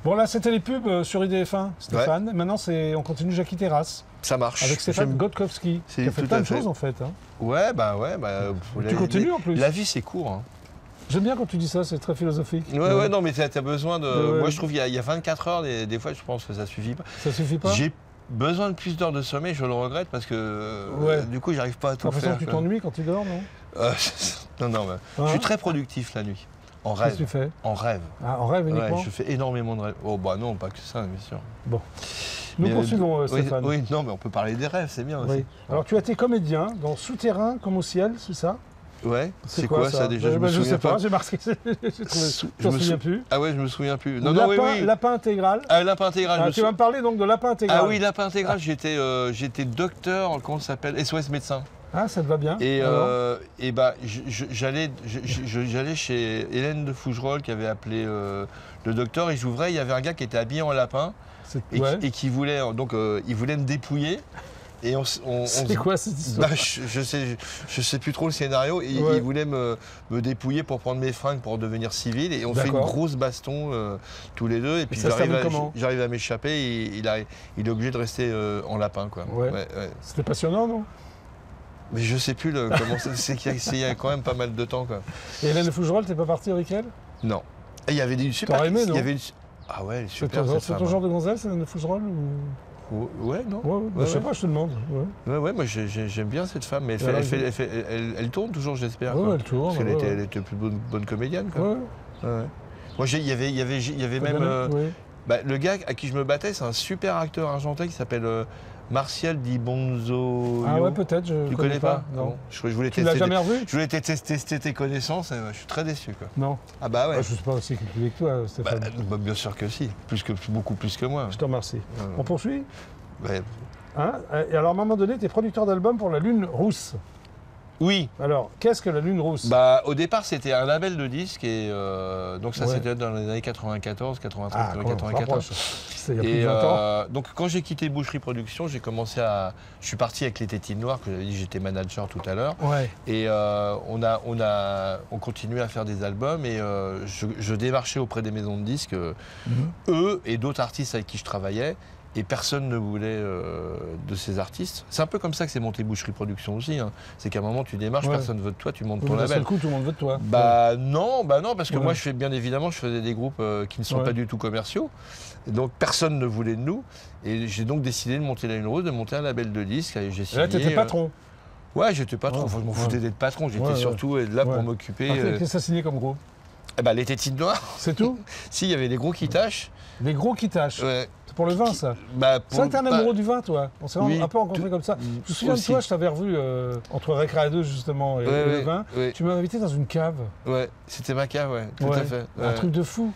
Bon, là, c'était les pubs sur IDF1, Stéphane. Maintenant, on continue Jackie Terrasse. Ça marche. Avec Stéphane Godkowski, qui a fait plein de choses, en fait. Hein. Ouais. Tu continues, en plus. La vie, c'est court. Hein. J'aime bien quand tu dis ça, c'est très philosophique. Ouais, non, mais tu as besoin de... Moi, je trouve qu'il y a 24 heures, des fois, je pense que ça suffit pas. Ça suffit pas? J'ai besoin de plus d'heures de sommeil, je le regrette, parce que du coup, j'arrive pas à tout faire. De toute façon, tu t'ennuies quand tu dors, non? Non, je suis très productif la nuit. En rêve. Qu'est-ce que tu fais? En rêve. Ah, en rêve uniquement? Ouais, je fais énormément de rêves. Oh, bah non, pas que ça, bien sûr. Bon. Nous poursuivons, Stéphane. Oui, non, mais on peut parler des rêves, c'est bien aussi. Alors, tu as été comédien dans Souterrain comme au ciel, c'est ça? Ouais, c'est quoi ça déjà? Je sais pas, j'ai marqué. Je me souviens plus. Ah ouais, je me souviens plus. Non, Lapin intégral. Ah, Lapin intégral. Tu vas me parler donc de Lapin intégral. Ah oui, Lapin intégral, j'étais docteur, comment ça s'appelle? SOS médecin. Ah, ça te va bien. Et j'allais chez Hélène de Fougerolles qui avait appelé le docteur et j'ouvrais, il y avait un gars qui était habillé en lapin et qui voulait, il voulait me dépouiller. C'est quoi cette histoire? Je sais plus trop le scénario. Il voulait me dépouiller pour prendre mes fringues pour devenir civil. Et on fait une grosse baston tous les deux. Et puis j'arrive à m'échapper et il est obligé de rester en lapin. C'était passionnant, non? Mais je sais plus comment c'est qu'il y a quand même pas mal de temps. Quoi. Et Hélène de Fougerolles, t'es pas parti avec elle? Non. Et il y avait des super... T'aurais aimé, non? Ah ouais, elle est super. C'est ton genre de gonzesse, Hélène de Fougerolles ou... Ouais, non. Je sais pas, je te demande. Ouais, moi j'aime bien cette femme, mais elle tourne toujours, j'espère. Ouais, elle tourne. Parce qu'elle était plus bonne comédienne. Quoi. Moi, il y avait même... le gars à qui je me battais, c'est un super acteur argentin qui s'appelle Martial Di Bonzo. Ah ouais, peut-être, tu connais pas? Non. Tu l'as jamais revu? Je voulais tester tes connaissances et je suis très déçu. Quoi. Non. Ah bah ouais. Je ne suis pas aussi cultivé que toi, Stéphane. Bien sûr que si, beaucoup plus que moi. Je te remercie. On poursuit? Ouais. Hein? Et alors, à un moment donné, tu es producteur d'albums pour la Lune Rousse. Oui. Alors, qu'est-ce que la Lune Rousse? Au départ, c'était un label de disques et donc ça c'était dans les années 94, 93, 94. C'est il y a plus de 20 ans. Donc quand j'ai quitté Boucherie Productions, je suis parti avec les Tétines Noires, que j'avais dit j'étais manager tout à l'heure. Ouais. Et on continuait à faire des albums et je démarchais auprès des maisons de disques, eux et d'autres artistes avec qui je travaillais. Et personne ne voulait de ces artistes. C'est un peu comme ça que c'est monté Boucherie Productions aussi. Hein. C'est qu'à un moment, tu démarches, personne ne veut de toi, tu montes ton label. D'un seul coup, tout le monde veut de toi. Non, parce que moi, je faisais des groupes qui ne sont pas du tout commerciaux. Et donc, personne ne voulait de nous. Et j'ai donc décidé de monter la Lune Rousse, de monter un label de disques. Et là, tu étais patron. Ouais, j'étais patron. Enfin, je m'en foutais d'être patron. J'étais surtout là pour m'occuper. Qu'est-ce que ça signait comme groupe? Les Tétines Noires. C'est tout? Si, il y avait des gros qui tâchent. Des gros qui tâchent. Ouais. C'est pour le vin, ça. C'est vrai que t'es un amoureux du vin, toi. On s'est un peu rencontrés comme ça. Je me souviens de toi, je t'avais revu entre Récréa 2, justement, et le vin. Tu m'as invité dans une cave. Ouais, c'était ma cave, tout à fait. Un truc de fou.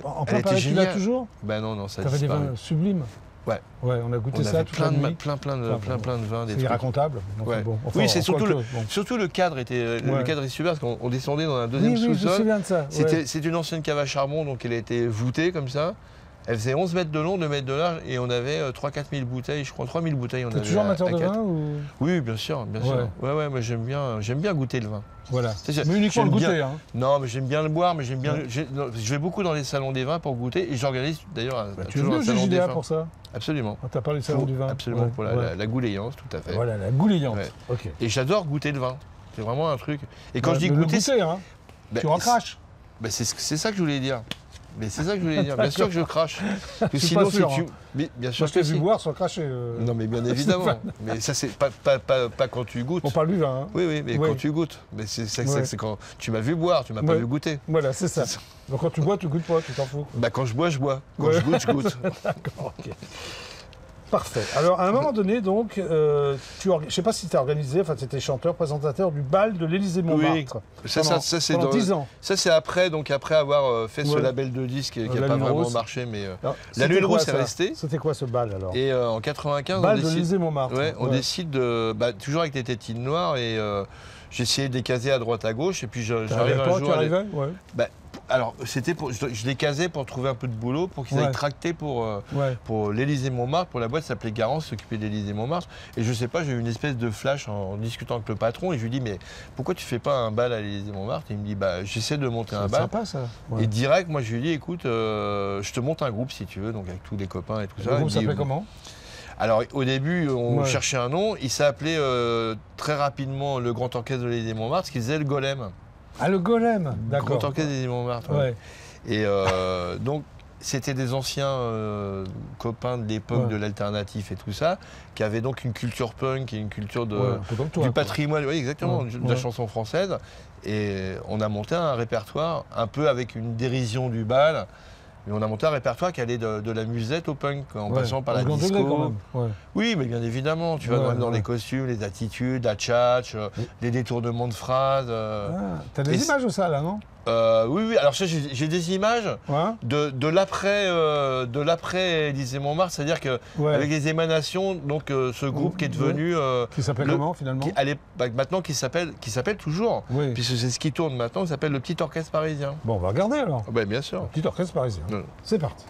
En plein Paris, tu l'as toujours? Non, ça a T'avais des vins sublimes. Ouais, on a goûté ça toute la nuit. Plein de vins. C'est irracontable. Oui, c'est surtout le cadre était super parce qu'on descendait dans un deuxième sous-sol. Oui, je me souviens de ça. C'est une ancienne cave à charbon, donc elle a été voûtée comme ça. Elle faisait 11 mètres de long, 2 mètres de large, et on avait 3-4 000 bouteilles, je crois, 3 000 bouteilles. T'es toujours amateur de vin ou... Oui, bien sûr. Ouais, moi j'aime bien goûter le vin. Voilà. Mais uniquement le goûter, hein. Non, mais j'aime bien le boire, mais je vais beaucoup dans les salons des vins pour goûter, et j'organise d'ailleurs toujours un salon des vins pour ça? Absolument. T'as parlé du salon du vin? Absolument, pour la gouléance, tout à fait. Voilà, la gouléance. Ok. Et j'adore goûter le vin. C'est vraiment un truc. Et quand je dis goûter, tu en craches. C'est ça que je voulais dire. Mais c'est ça que je voulais dire. Bien sûr que je crache. Sinon, si tu... Bien sûr que je t'ai vu boire sans cracher. Non, mais bien évidemment. Mais ça, c'est pas quand tu goûtes. On parle du vin. Hein. Oui, mais quand tu goûtes. Mais c'est quand tu m'as vu boire, tu m'as pas vu goûter. Voilà, c'est ça. Donc quand tu bois, tu goûtes pas, tu t'en fous. Quand je bois, je bois. Quand je goûte, je goûte. D'accord, ok. Parfait. Alors, à un moment donné, donc, je ne sais pas si tu as organisé, enfin, tu étais chanteur, présentateur du bal de l'Élysée-Montmartre. Oui, ça c'est dans 10 ans. Ça, c'est après avoir fait ce label de disques qui n'a pas vraiment marché, mais alors, la Lune Rousse est restée. C'était quoi ce bal, alors? Et en 95, bal de l'Élysée-Montmartre. On décide de... toujours avec les Tétines Noires, et j'ai essayé de les caser à droite, à gauche, et puis j'arrive un jour... alors, je les casais pour trouver un peu de boulot, pour qu'ils aillent tracter pour l'Élysée-Montmartre, pour la boîte s'appelait Garance, s'occupait de l'Élysée-Montmartre. Et je sais pas, j'ai eu une espèce de flash en discutant avec le patron, et je lui dis, mais pourquoi tu fais pas un bal à l'Élysée-Montmartre? Il me dit, bah, j'essaie de monter un bal. C'est sympa, ça. Et direct, moi, je lui dis, écoute, je te monte un groupe si tu veux, donc avec tous les copains et tout ça. Le groupe s'appelait comment? Alors, au début, on cherchait un nom. Il s'est appelé très rapidement le Grand Orchestre de l'Élysée-Montmartre, ce qu'il faisait le Golem. Ah, le Golem, d'accord. Le Grand Orchestre de l'Élysée-Montmartre. Ouais. Et donc, c'était des anciens copains de l'époque de l'alternatif et tout ça, qui avaient donc une culture punk et une culture du patrimoine, oui, exactement, de la chanson française. Et on a monté un répertoire un peu avec une dérision du bal. Mais on a monté un répertoire qui allait de la musette au punk, en passant par la disco. Quand même. Oui, mais bien évidemment, tu vas dans les costumes, les attitudes, la tchatch, les détournements de phrases. T'as des images de ça, là, non? Oui. Alors j'ai des images de l'après Élysée-Montmartre, c'est-à-dire que avec les émanations, donc ce groupe qui est devenu qui s'appelle comment finalement? Maintenant qui s'appelle toujours, puisque c'est ce qui tourne maintenant, qui s'appelle le Petit Orchestre Parisien. Bon, on va regarder alors. Bien sûr. Le Petit Orchestre Parisien. C'est parti.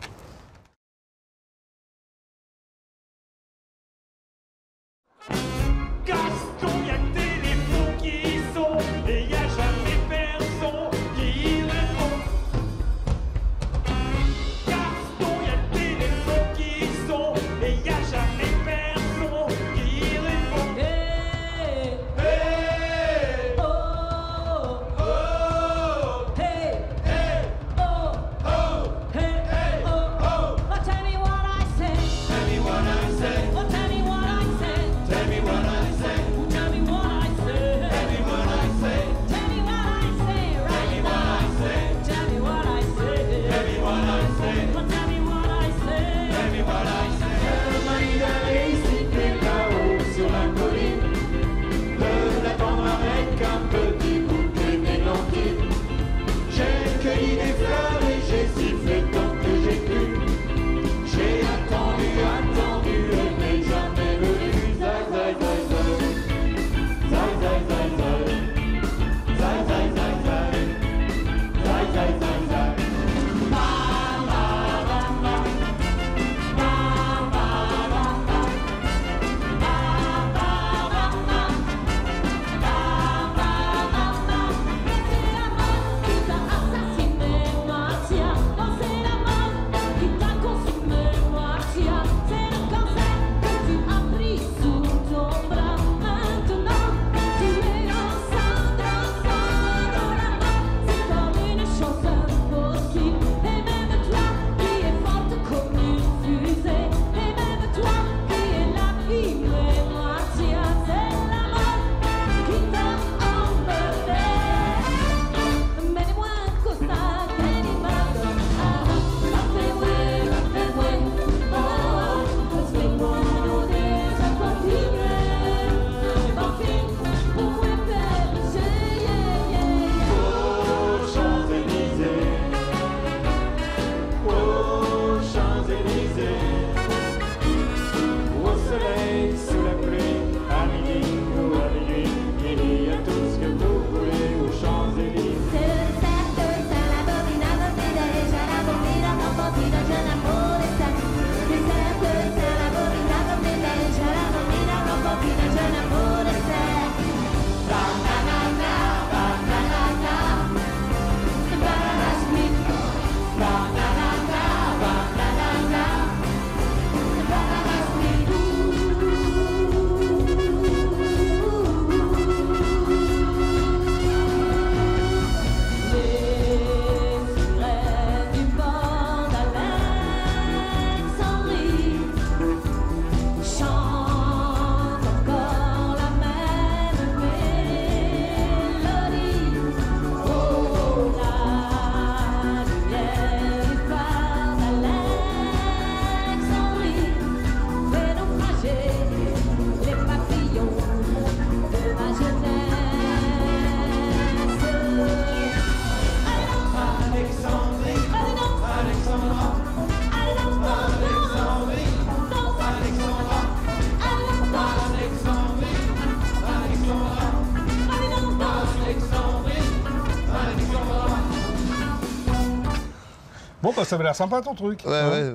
Bon, bah ça avait l'air sympa ton truc. Ouais.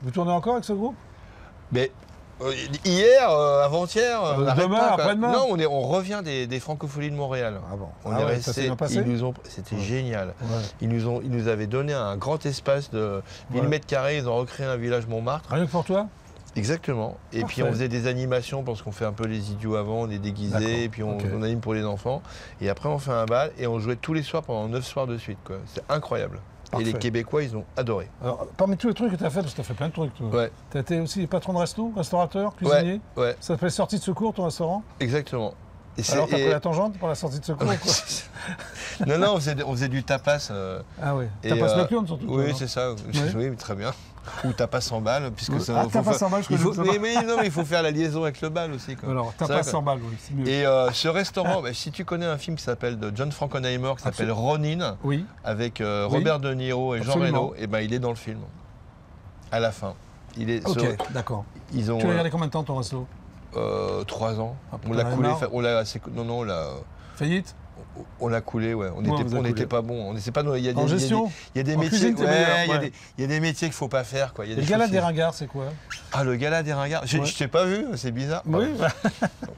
Vous tournez encore avec ce groupe? Mais hier, avant-hier, demain, après-demain. Non, on revient des Francopholies de Montréal. Ah bon. On est resté. C'était génial. Ouais. Ils nous avaient donné un grand espace de 1000 mètres carrés. Ils ont recréé un village Montmartre. Rien que pour toi? Exactement. Et puis on faisait des animations parce qu'on fait un peu les idiots avant, on est déguisés, et puis on anime pour les enfants. Et après on fait un bal et on jouait tous les soirs pendant 9 soirs de suite. C'est incroyable. Parfait. Et les Québécois, ils ont adoré. Alors, parmi tous les trucs que tu as fait, parce que tu as fait plein de trucs, toi. Ouais. Tu as été aussi patron de resto, restaurateur, cuisinier. Ouais. Ça s'appelle Sortie de secours, ton restaurant? Exactement. Alors, t'as pris la tangente pour la sortie de secours, quoi. Non, on faisait du tapas. Ah oui. Tapas nocturne, surtout. Oui, c'est ça. Oui, très bien. Ou tapas 100 balles, puisque ça. Ah, tapas 100 balles, je connais. Mais il faut faire la liaison avec le bal aussi, quoi. Alors, tapas 100 balles, oui, c'est mieux. Et ce restaurant, si tu connais un film qui s'appelle de John Frankenheimer, qui s'appelle Ronin, avec Robert De Niro et Jean Reno, et il est dans le film. À la fin. Ok, d'accord. Tu l'as regardé combien de temps ton resto? 3 ans. On l'a coulé. On l'a. Faillite? On l'a coulé, ouais. On n'était pas bon. En gestion? Il y a des métiers. Il y a des métiers qu'il faut pas faire, quoi. Le gala des ringards, c'est quoi? Ah, le gala des ringards. Je t'ai pas vu, c'est bizarre. Oui.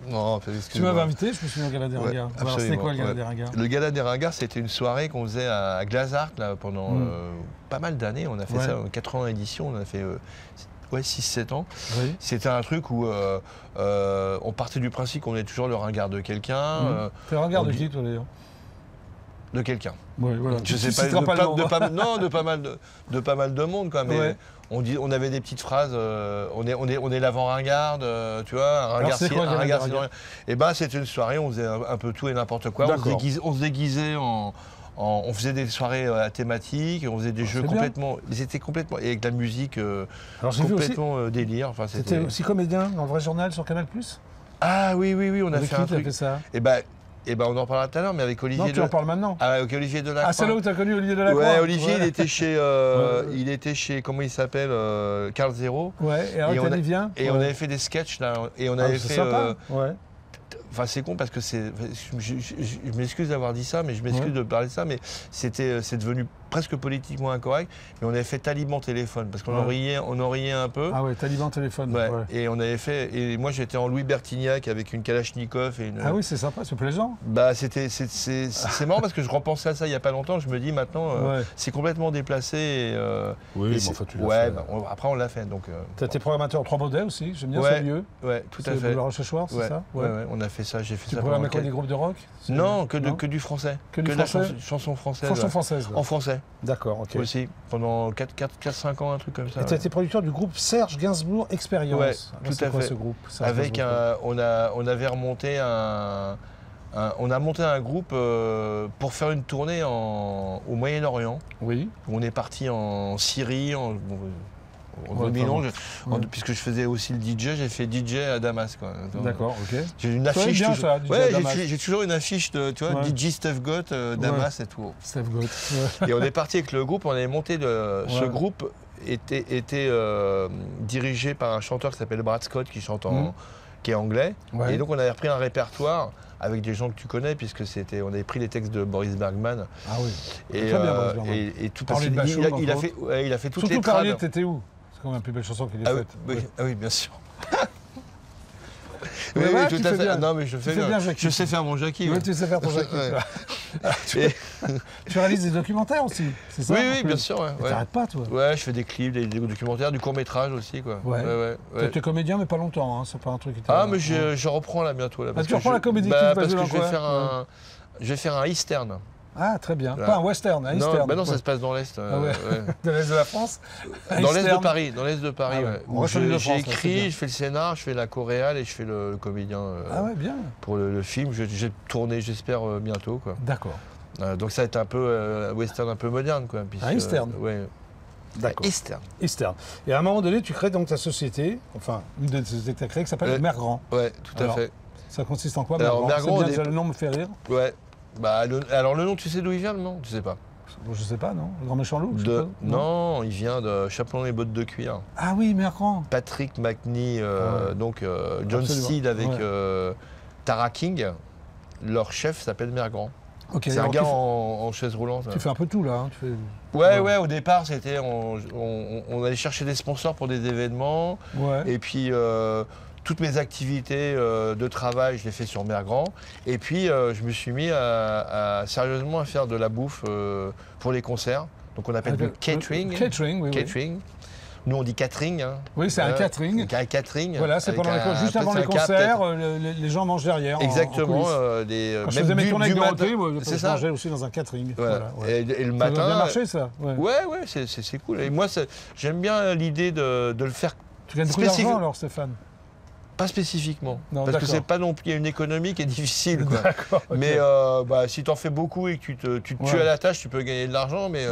Non, tu m'avais invité, je me souviens au gala des ringards. Alors, c'était quoi le gala des ringards? Le gala des ringards, c'était une soirée qu'on faisait à Glazart là, pendant pas mal d'années. On a fait ça, 4 ans d'édition. On a fait 6-7 ans. Oui. C'était un truc où on partait du principe qu'on est toujours le ringard de quelqu'un. T'es le ringard de qui, toi, d'ailleurs? De quelqu'un. Oui, voilà. Je sais pas, de pas mal de monde, quoi. Mais on avait des petites phrases. On est l'avant-ringarde, tu vois, un ringard. Et ben, c'était une soirée, on faisait un peu tout et n'importe quoi. On se déguisait on faisait des soirées à thématique, on faisait des jeux complètement. Ils étaient complètement. Et avec de la musique complètement délire. Enfin, c'était aussi comédien dans le vrai journal sur Canal+. Ah oui, on a fait un truc. Fait ça. Et ben on en parlera tout à l'heure, mais avec Olivier. Non, tu en parles maintenant. Ah, avec Olivier Delacroix. Ah, c'est là où tu as connu Olivier Delacroix. Ouais, Olivier, il était chez, comment il s'appelle, Carl Zero. Ouais, et alors il vient. Et on avait fait des sketchs là, et on avait fait. Sympa. Enfin, c'est con parce que je m'excuse d'avoir dit ça, mais je m'excuse de parler de ça, mais c'est devenu presque politiquement incorrect. Mais on avait fait Taliban téléphone parce qu'on en riait un peu. Ah ouais, Taliban téléphone. Ouais. Et on avait fait. Et moi, j'étais en Louis Bertignac avec une Kalachnikov et une. Ah oui, c'est sympa, c'est plaisant. Bah, c'est marrant parce que je repensais à ça il y a pas longtemps. Je me dis maintenant, c'est complètement déplacé. Oui, mais enfin, tu l'as fait. Après, on l'a fait. Tu as été programmateur 3 modèles aussi, j'aime bien ce lieu. Ouais, tout à fait. C'est le Rochechouart, c'est ça? Ouais, on a fait ça, j'ai fait ça. Tu programmes quoi, des groupes de rock? Non, que du français. Que de la chanson française. Chanson française. En français. D'accord, ok. Aussi, pendant 4-5 ans, un truc comme ça. Et tu as été producteur du groupe Serge Gainsbourg Expérience. Ouais, tout à fait. Ce groupe avec on avait remonté on a monté un groupe pour faire une tournée au Moyen-Orient. Oui. On est parti en Syrie, puisque je faisais aussi le DJ, j'ai fait DJ à Damas. D'accord, ok. J'ai une affiche. J'ai toujours une affiche de, tu vois, DJ Steph Gott, Damas et tout. Steph Gott. Et on est parti avec le groupe, on avait monté ce groupe était dirigé par un chanteur qui s'appelle Brad Scott qui chante qui est anglais. Ouais. Et donc on avait repris un répertoire avec des gens que tu connais, puisque on avait pris les textes de Boris Bergman. Ah oui. Et, très bien, Boris Bergman. Et tout Parler de Bachung, il a fait toutes les surtout Parler, t'étais où? C'est quand même la plus belle chanson qu'il ait faite. Oui, bien sûr. Oui, tout à fait. Non, mais je fais bien. Je sais faire mon Jackie. Oui, tu sais faire ton Jackie. Tu réalises des documentaires aussi, c'est ça? Oui, bien sûr. Tu n'arrêtes pas, toi? Ouais, je fais des clips, des documentaires, du court-métrage aussi, quoi. Tu étais comédien, mais pas longtemps, hein. C'est pas un truc qui t'a... Ah, mais je reprends là bientôt. Là, tu reprends la comédie parce que je vais faire un eastern. Ah, très bien. Pas un western, un eastern. Non, ça se passe dans l'Est. Dans l'Est de la France? Dans l'Est de Paris, J'ai écrit, je fais le scénar, je fais la choréale et je fais le comédien. Ah ouais, bien. Pour le film, j'ai tourné, j'espère, bientôt, quoi. D'accord. Donc ça va être un peu western un peu moderne, quoi. Un eastern? Ouais. D'accord. Eastern. Et à un moment donné, tu crées donc ta société, enfin, une des sociétés que tu as créées qui s'appelle Mergrand. Ouais, tout à fait. Ça consiste en quoi, Mergrand? C'est bien, le nom me fait rire. Ouais. Bah, alors le nom, tu sais d'où il vient, le nom? Tu sais pas? Je sais pas, non? Le Grand Méchant Loup? Non, il vient de Chaperon et bottes de cuir. Ah oui, Mergrand. Patrick McNee, donc John Steed avec Tara King, leur chef s'appelle Mergrand. Okay, c'est un gars en chaise roulante. Tu fais un peu tout là. Hein, ouais, au départ, c'était on allait chercher des sponsors pour des événements. Ouais. Et puis, toutes mes activités de travail, je les fais sur Mer Grand. Et puis, je me suis mis sérieusement à faire de la bouffe pour les concerts. Donc, on appelle du catering. Catering, oui. Catering. Oui. Nous, on dit catering. Hein. Oui, c'est un catering. Un catering. Voilà, c'est juste avant les concerts, les gens mangent derrière. Exactement. Quand je faisais mes tournées avec Dorothée, je mangeais aussi dans un catering. Voilà. Et le matin. Ça a bien marché, ça. Ouais, c'est cool. Et moi, j'aime bien l'idée de le faire. Tu gagnes beaucoup d'argent alors, Stéphane? Pas spécifiquement, parce que c'est pas non plus une économie qui est difficile. D'accord. Okay. Mais si tu en fais beaucoup et que tu te tues à la tâche, tu peux gagner de l'argent. Mais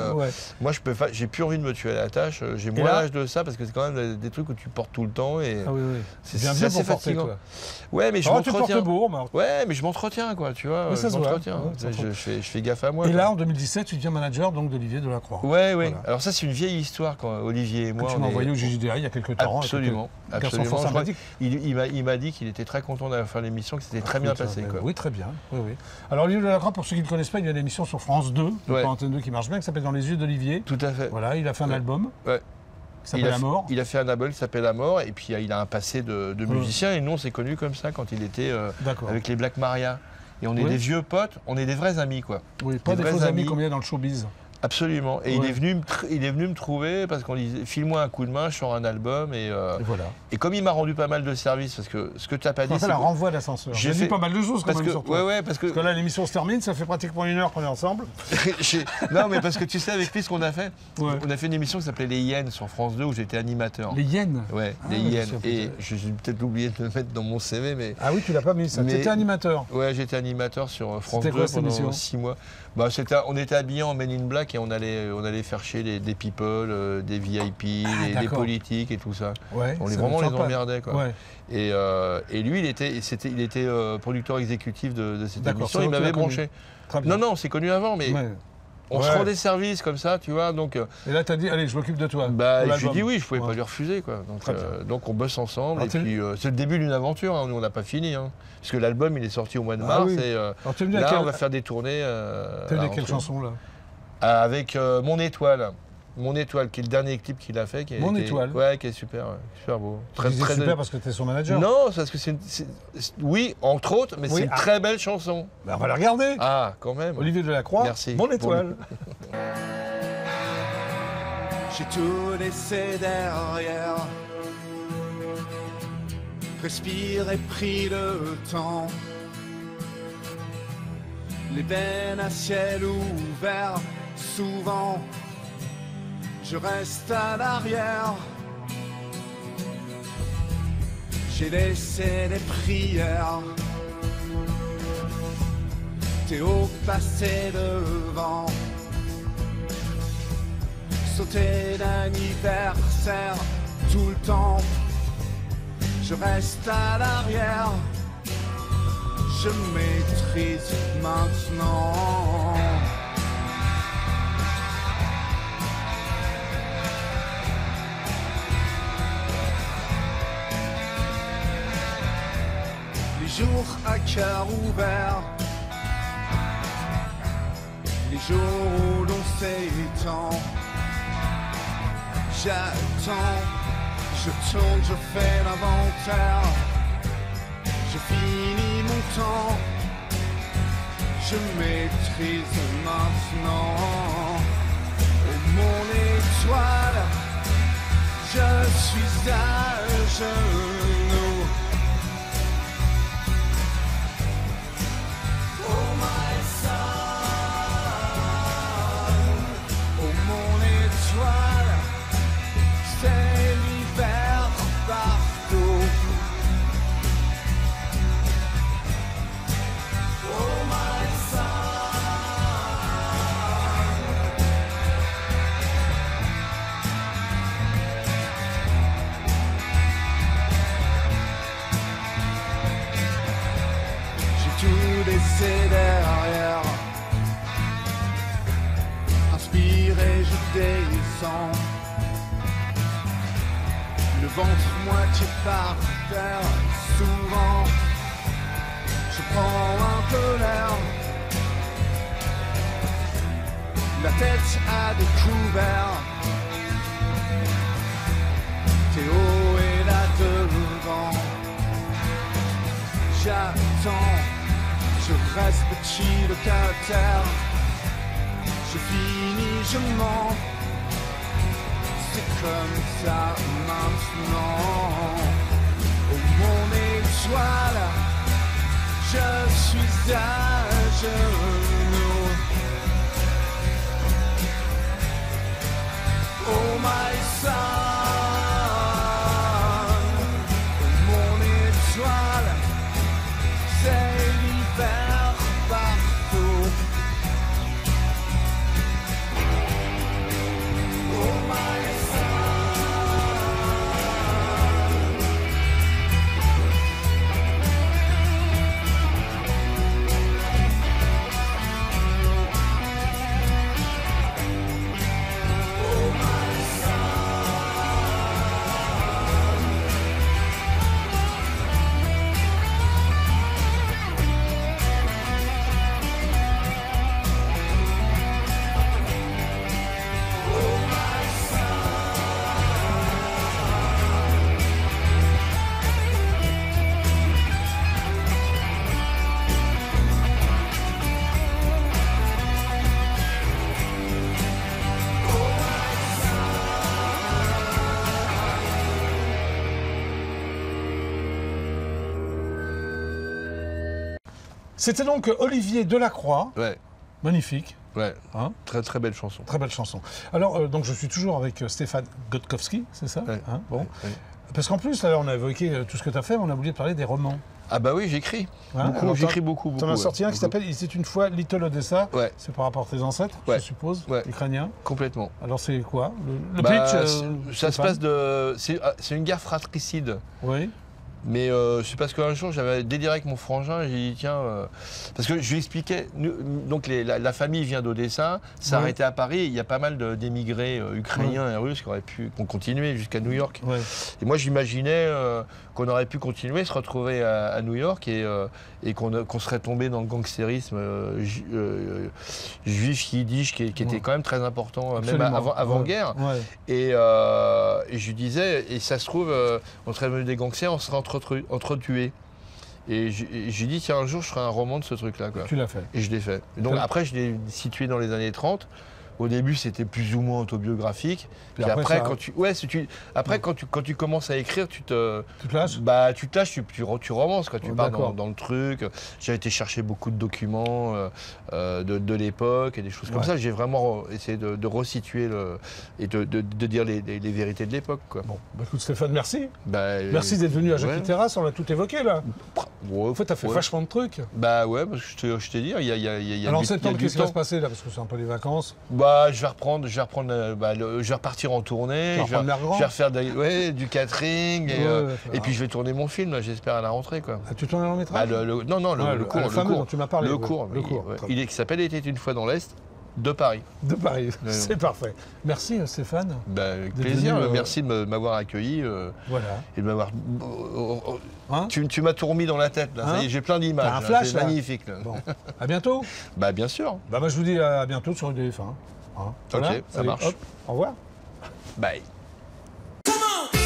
moi, j'ai plus envie de me tuer à la tâche. J'ai moins l'âge de ça parce que c'est quand même des trucs que tu portes tout le temps. Et c'est assez fatigant. Ouais, mais je m'entretiens. Ouais, mais je m'entretiens, quoi. Tu vois, je m'entretiens. Je fais gaffe à moi. Et là, en 2017, tu deviens manager donc d'Olivier Delacroix. Ouais. Alors ça, c'est une vieille histoire quand Olivier et moi. Tu m'as envoyé au JJDA il y a quelques temps. Absolument. Il m'a dit qu'il était très content d'avoir fait l'émission, que c'était très bien passé. Quoi. Oui, très bien. Oui. Alors, Olivier Delacroix, pour ceux qui ne connaissent pas, il y a une émission sur France 2, Antenne 2 qui marche bien, qui s'appelle Dans les yeux d'Olivier. Tout à fait. Voilà, il a fait un album. Ouais. Qui s'appelle La Mort. Il a fait un album qui s'appelle La Mort, et puis il a un passé de musicien, et nous, on s'est connus comme ça quand il était avec les Black Maria. Et on est des vieux potes, on est des vrais amis, quoi. Oui, pas des faux amis comme il y a dans le showbiz. Absolument. Et il est venu me trouver parce qu'on disait file-moi un coup de main, je sors un album. Et voilà. Et comme il m'a rendu pas mal de services, parce que ce que tu n'as pas dit. C'est un renvoi d'ascenseur. J'ai fait pas mal de choses quand même sur toi. Parce que là, l'émission se termine, ça fait pratiquement 1 heure qu'on est ensemble. Non, mais parce que tu sais, avec lui, ce qu'on a fait, on a fait une émission qui s'appelait Les Hyènes sur France 2 où j'étais animateur. Les Hyènes? Ouais, les Hyènes. Et j'ai peut-être oublié de le mettre dans mon CV. Mais... Ah oui, tu l'as pas mis ça. Tu étais animateur? Ouais, j'étais animateur sur France 2 pendant 6 mois. Bah, on était habillés en Men in Black et on allait faire chier des people, des VIP, des politiques et tout ça. Ouais, on les emmerdait, quoi. Ouais. Et lui, il était producteur exécutif de cette émission. Il m'avait branché. Non, on s'est connus avant, mais on se rendait service comme ça, tu vois. Donc, et là, tu as dit, allez, je m'occupe de toi. Bah, je lui ai dit oui, je pouvais pas lui refuser, quoi. Donc on bosse ensemble. Et puis, c'est le début d'une aventure. Hein. Nous, on n'a pas fini. Hein. Parce que l'album, il est sorti au mois de mars. Et là, on va faire des tournées. Tu as quelle chanson, là? Avec Mon Étoile. Mon Étoile, qui est le dernier clip qu'il a fait. Étoile. Ouais, qui est super beau. Très super parce que tu es son manager. Non, parce que oui, entre autres, mais c'est une très belle chanson. Ben, on va la regarder. Ah, quand même. Olivier Delacroix. Merci. Mon Étoile. J'ai tout laissé derrière. Respire et pris le temps. Les veines à ciel ouvert, souvent je reste à l'arrière. J'ai laissé des prières, t'es haut placé devant. Sauter d'anniversaire tout le temps, je reste à l'arrière. Je maîtrise maintenant. Les jours à cœur ouvert, les jours où l'on s'étend. J'attends, je tourne, je fais l'inventaire. Je finis mon temps, je maîtrise maintenant. Oh mon étoile, je suis à genoux. Oh my son, oh mon étoile, c'est l'hiver partout. Laissé derrière, inspiré, je descends, le ventre moitié par terre. Souvent, je prends un peu l'air, la tête à découvert. Théo est là devant. J'attends, je reste petit locataire. Je finis, je mens. C'est comme ça maintenant. Oh mon étoile, je suis à genoux. Oh my son, oh mon étoile, c'est l'hiver partout. Oh my C'était donc Olivier Delacroix. Ouais. Magnifique. Ouais. Hein, très très belle chanson. Très belle chanson. Alors, donc je suis toujours avec Stéphane Gottkowski, c'est ça? Ouais. Hein, bon. Ouais. Parce qu'en plus, là, on a évoqué tout ce que tu as fait, mais on a oublié de parler des romans. Ah bah oui, j'écris. Hein, j'écris beaucoup. Tu en as sorti un qui s'appelle « Il était une fois Little Odessa ». Ouais. C'est par rapport à tes ancêtres, je suppose, ukrainiens. Complètement. Alors c'est quoi le pitch ça se passe de... C'est une guerre fratricide. Oui. Mais c'est parce qu'un jour, j'avais déliré avec mon frangin et j'ai dit, tiens... parce que je lui expliquais... Donc la famille vient d'Odessa, s'est arrêtée à Paris. Il y a pas mal d'émigrés ukrainiens et russes qui ont continué jusqu'à New York. Ouais. Et moi, j'imaginais qu'on aurait pu continuer, se retrouver à New York et qu'on serait tombé dans le gangstérisme juif, yiddish, qui était quand même très important, même avant-guerre. Ouais. Et je lui disais, et ça se trouve, on serait devenu des gangsters, on serait entretués. Et j'ai dit, tiens, un jour, je ferai un roman de ce truc-là. Tu l'as fait. Et je l'ai fait. Et donc après, je l'ai situé dans les années 30. Au début, c'était plus ou moins autobiographique. Puis après, quand tu commences à écrire, tu te lâches. Bah, tu te lâches, tu romances, quoi. Tu pars dans le truc. J'ai été chercher beaucoup de documents de l'époque et des choses comme ça. J'ai vraiment essayé de resituer et de dire les vérités de l'époque, quoi. Bon, bah, écoute Stéphane, merci. Merci d'être venu à Jacques Terrasse. On l'a tout évoqué là. En fait, tu as fait vachement de trucs. Bah ouais, parce que je t'ai dit, il y a. Alors en septembre, qu'est-ce qui va se passer là? Parce que c'est un peu les vacances. Je vais repartir en tournée, je vais refaire du catering et puis je vais tourner mon film, j'espère à la rentrée, quoi. Ah, tu tournes un long métrage? Le cours, le cours dont tu m'as parlé. Le cours. Il s'appelle Était une fois dans l'Est. De Paris. De Paris, c'est parfait. Merci Stéphane. Avec plaisir, merci de m'avoir accueilli. Voilà. Et de m'avoir. Tu m'as tout remis dans la tête, là. J'ai plein d'images. Un flash, c'est magnifique. Là. Bon. À bientôt. Bien sûr. Moi je vous dis à bientôt sur UDF1. Voilà. Ok, ça marche. Hop, au revoir. Bye. Come on.